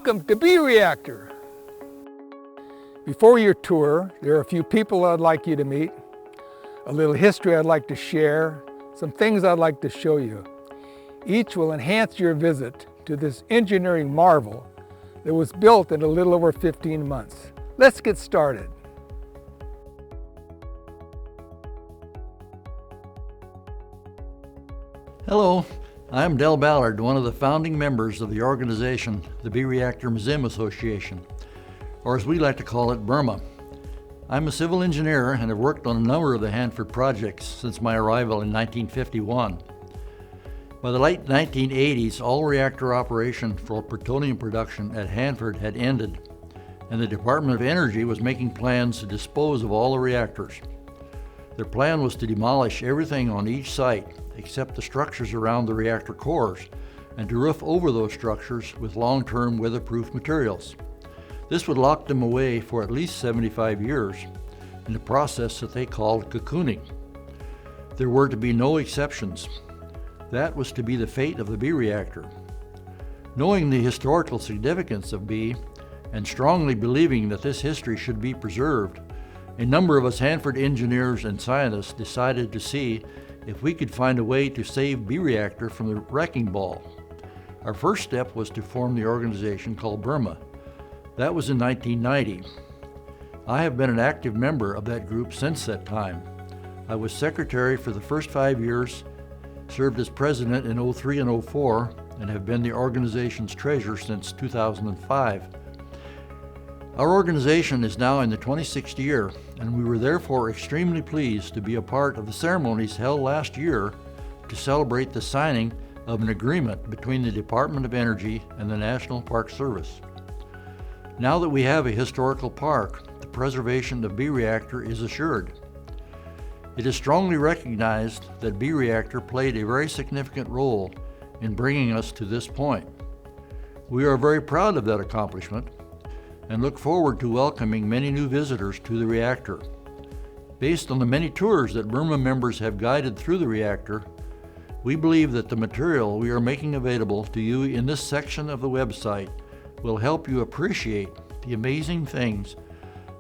Welcome to B-reactor. Before your tour, there are a few people I'd like you to meet, a little history I'd like to share, some things I'd like to show you. Each will enhance your visit to this engineering marvel that was built in a little over 15 months. Let's get started. Hello, I'm Del Ballard, one of the founding members of the organization, the B-reactor Museum Association, or as we like to call it, Burma. I'm a civil engineer and have worked on a number of the Hanford projects since my arrival in 1951. By the late 1980s, all reactor operation for plutonium production at Hanford had ended, and the Department of Energy was making plans to dispose of all the reactors. Their plan was to demolish everything on each site except the structures around the reactor cores, and to roof over those structures with long-term weatherproof materials. This would lock them away for at least 75 years in the process that they called cocooning. There were to be no exceptions. That was to be the fate of the B-reactor. Knowing the historical significance of B, and strongly believing that this history should be preserved, a number of us Hanford engineers and scientists decided to see if we could find a way to save B-reactor from the wrecking ball. Our first step was to form the organization called Burma. That was in 1990. I have been an active member of that group since that time. I was secretary for the first 5 years, served as president in 03 and 04, and have been the organization's treasurer since 2005. Our organization is now in the 26th year, and we were therefore extremely pleased to be a part of the ceremonies held last year to celebrate the signing of an agreement between the Department of Energy and the National Park Service. Now that we have a historical park, the preservation of B-reactor is assured. It is strongly recognized that B-reactor played a very significant role in bringing us to this point. We are very proud of that accomplishment and look forward to welcoming many new visitors to the reactor. Based on the many tours that Burma members have guided through the reactor, we believe that the material we are making available to you in this section of the website will help you appreciate the amazing things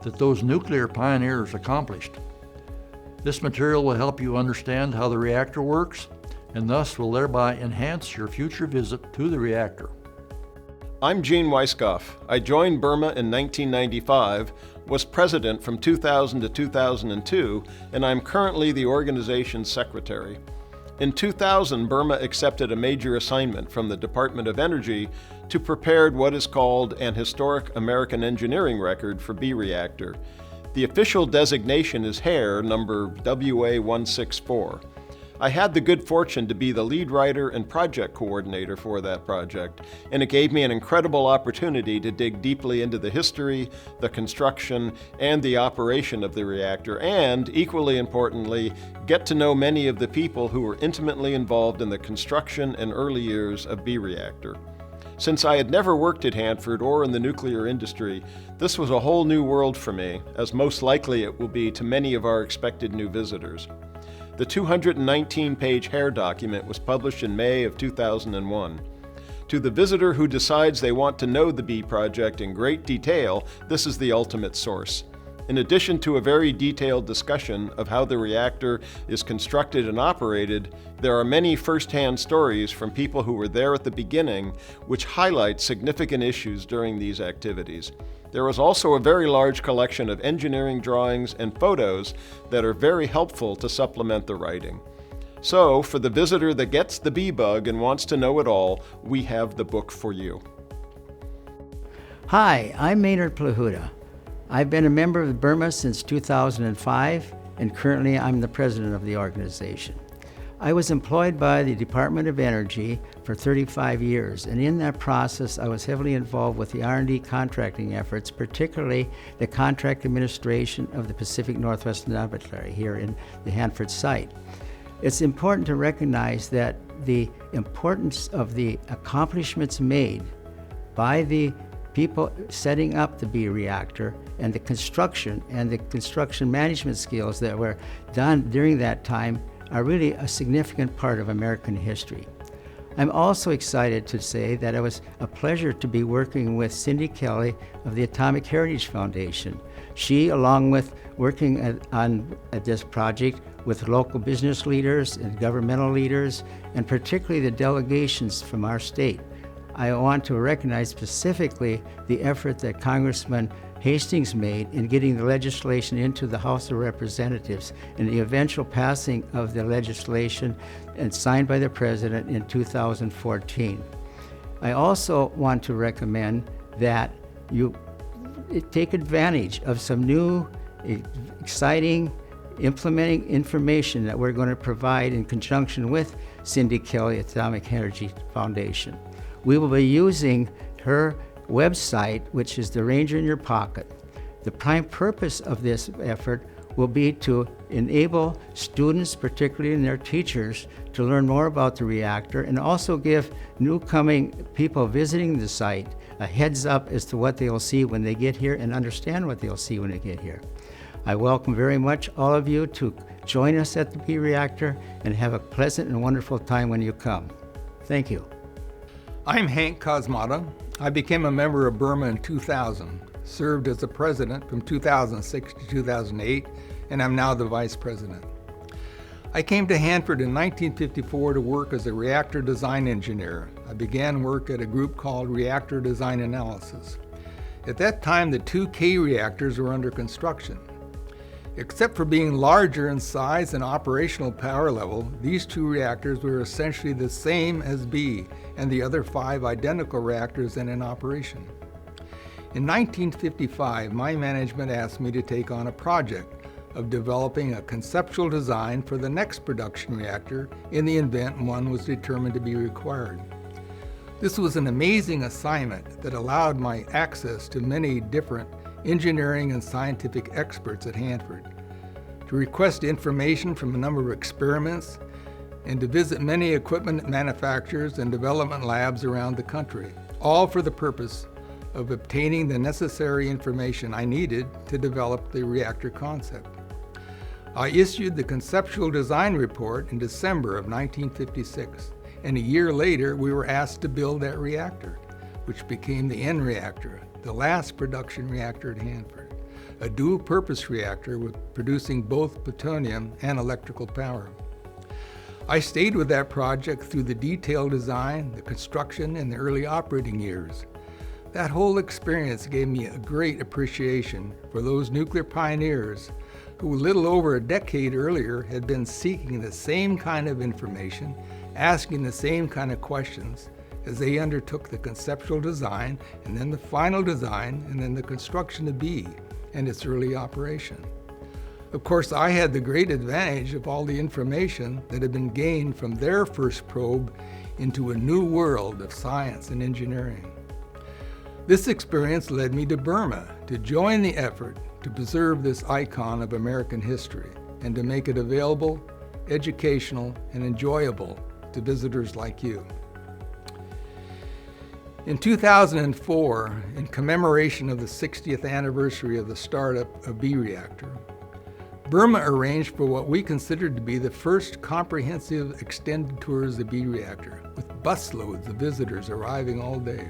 that those nuclear pioneers accomplished. This material will help you understand how the reactor works and thus will thereby enhance your future visit to the reactor. I'm Gene Weisskopf. I joined Burma in 1995, was president from 2000 to 2002, and I'm currently the organization's secretary. In 2000, Burma accepted a major assignment from the Department of Energy to prepare what is called an Historic American Engineering Record for B-reactor. The official designation is HARE number WA164. I had the good fortune to be the lead writer and project coordinator for that project, and it gave me an incredible opportunity to dig deeply into the history, the construction, and the operation of the reactor, and, equally importantly, get to know many of the people who were intimately involved in the construction and early years of B-reactor. Since I had never worked at Hanford or in the nuclear industry, this was a whole new world for me, as most likely it will be to many of our expected new visitors. The 219-page HARE document was published in May of 2001. To the visitor who decides they want to know the B project in great detail, this is the ultimate source. In addition to a very detailed discussion of how the reactor is constructed and operated, there are many first-hand stories from people who were there at the beginning, which highlight significant issues during these activities. There is also a very large collection of engineering drawings and photos that are very helpful to supplement the writing. So, for the visitor that gets the bee bug and wants to know it all, we have the book for you. Hi, I'm Maynard Plahuta. I've been a member of Burma since 2005, and currently I'm the president of the organization. I was employed by the Department of Energy for 35 years, and in that process I was heavily involved with the R&D contracting efforts, particularly the contract administration of the Pacific Northwest Laboratory here in the Hanford site. It's important to recognize that the importance of the accomplishments made by the people setting up the B-reactor and the construction management skills that were done during that time are really a significant part of American history. I'm also excited to say that it was a pleasure to be working with Cindy Kelly of the Atomic Heritage Foundation. She, along with working at this project with local business leaders and governmental leaders, and particularly the delegations from our state. I want to recognize specifically the effort that Congressman Hastings made in getting the legislation into the House of Representatives and the eventual passing of the legislation and signed by the President in 2014. I also want to recommend that you take advantage of some new, exciting, implementing information that we're going to provide in conjunction with Cindy Kelly Atomic Heritage Foundation. We will be using her website, which is the Ranger in Your Pocket. The prime purpose of this effort will be to enable students, particularly and their teachers, to learn more about the reactor and also give newcoming people visiting the site a heads up as to what they'll see when they get here and understand what they'll see when they get here. I welcome very much all of you to join us at the B-reactor and have a pleasant and wonderful time when you come. Thank you. I'm Hank Kosmata. I became a member of Burma in 2000, served as the president from 2006 to 2008, and I'm now the vice president. I came to Hanford in 1954 to work as a reactor design engineer. I began work at a group called Reactor Design Analysis. At that time, the two K reactors were under construction. Except for being larger in size and operational power level, these two reactors were essentially the same as B and the other 5 identical reactors in operation. In 1955, my management asked me to take on a project of developing a conceptual design for the next production reactor in the event one was determined to be required. This was an amazing assignment that allowed my access to many different engineering and scientific experts at Hanford, to request information from a number of experiments, and to visit many equipment manufacturers and development labs around the country, all for the purpose of obtaining the necessary information I needed to develop the reactor concept. I issued the conceptual design report in December of 1956, and a year later we were asked to build that reactor, which became the N reactor, the last production reactor at Hanford, a dual-purpose reactor with producing both plutonium and electrical power. I stayed with that project through the detailed design, the construction, and the early operating years. That whole experience gave me a great appreciation for those nuclear pioneers who a little over a decade earlier had been seeking the same kind of information, asking the same kind of questions, as they undertook the conceptual design, and then the final design, and then the construction of B and its early operation. Of course, I had the great advantage of all the information that had been gained from their first probe into a new world of science and engineering. This experience led me to Burma to join the effort to preserve this icon of American history and to make it available, educational, and enjoyable to visitors like you. In 2004, in commemoration of the 60th anniversary of the startup of B-reactor, Burma arranged for what we considered to be the first comprehensive extended tours of B-reactor, with busloads of visitors arriving all day.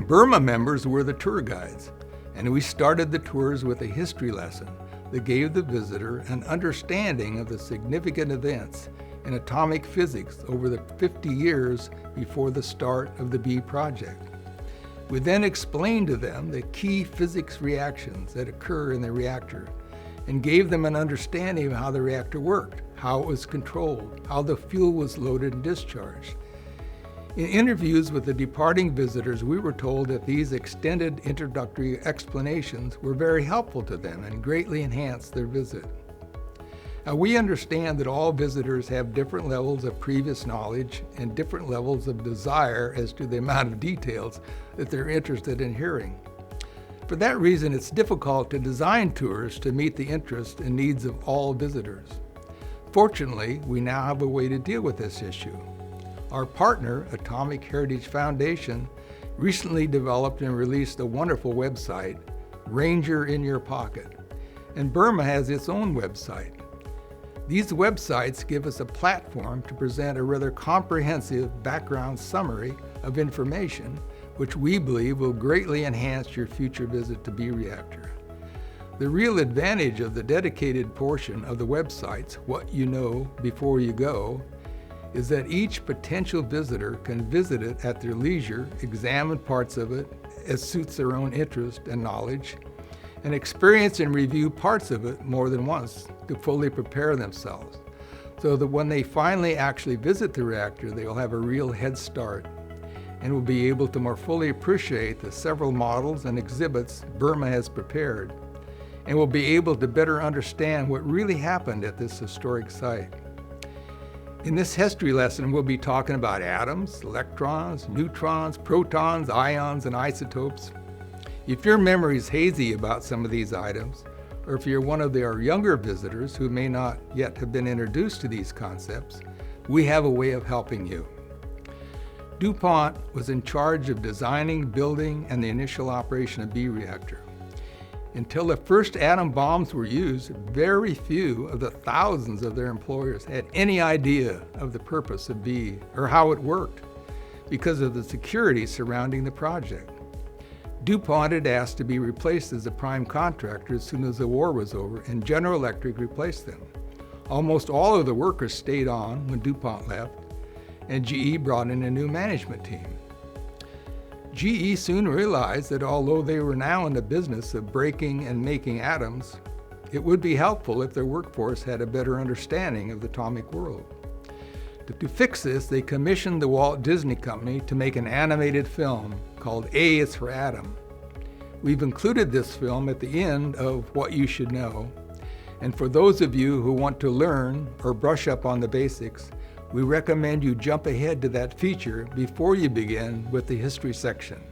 Burma members were the tour guides, and we started the tours with a history lesson that gave the visitor an understanding of the significant events in atomic physics over the 50 years before the start of the B project. We then explained to them the key physics reactions that occur in the reactor and gave them an understanding of how the reactor worked, how it was controlled, how the fuel was loaded and discharged. In interviews with the departing visitors, we were told that these extended introductory explanations were very helpful to them and greatly enhanced their visit. Now, we understand that all visitors have different levels of previous knowledge and different levels of desire as to the amount of details that they're interested in hearing. For that reason, it's difficult to design tours to meet the interests and needs of all visitors. Fortunately, we now have a way to deal with this issue. Our partner, Atomic Heritage Foundation, recently developed and released a wonderful website, Ranger in Your Pocket, and Burma has its own website. These websites give us a platform to present a rather comprehensive background summary of information, which we believe will greatly enhance your future visit to B-reactor. The real advantage of the dedicated portion of the websites, What You Know Before You Go, is that each potential visitor can visit it at their leisure, examine parts of it as suits their own interest and knowledge, and experience and review parts of it more than once to fully prepare themselves, so that when they finally actually visit the reactor, they will have a real head start and will be able to more fully appreciate the several models and exhibits Burma has prepared, and will be able to better understand what really happened at this historic site. In this history lesson, we'll be talking about atoms, electrons, neutrons, protons, ions, and isotopes. If your memory is hazy about some of these items, or if you're one of our younger visitors who may not yet have been introduced to these concepts, we have a way of helping you. DuPont was in charge of designing, building, and the initial operation of B-reactor. Until the first atom bombs were used, very few of the thousands of their employers had any idea of the purpose of B or how it worked because of the security surrounding the project. DuPont had asked to be replaced as a prime contractor as soon as the war was over, and General Electric replaced them. Almost all of the workers stayed on when DuPont left, and GE brought in a new management team. GE soon realized that although they were now in the business of breaking and making atoms, it would be helpful if their workforce had a better understanding of the atomic world. To fix this, they commissioned the Walt Disney Company to make an animated film called A is for Atom. We've included this film at the end of What You Should Know, and for those of you who want to learn or brush up on the basics, we recommend you jump ahead to that feature before you begin with the history section.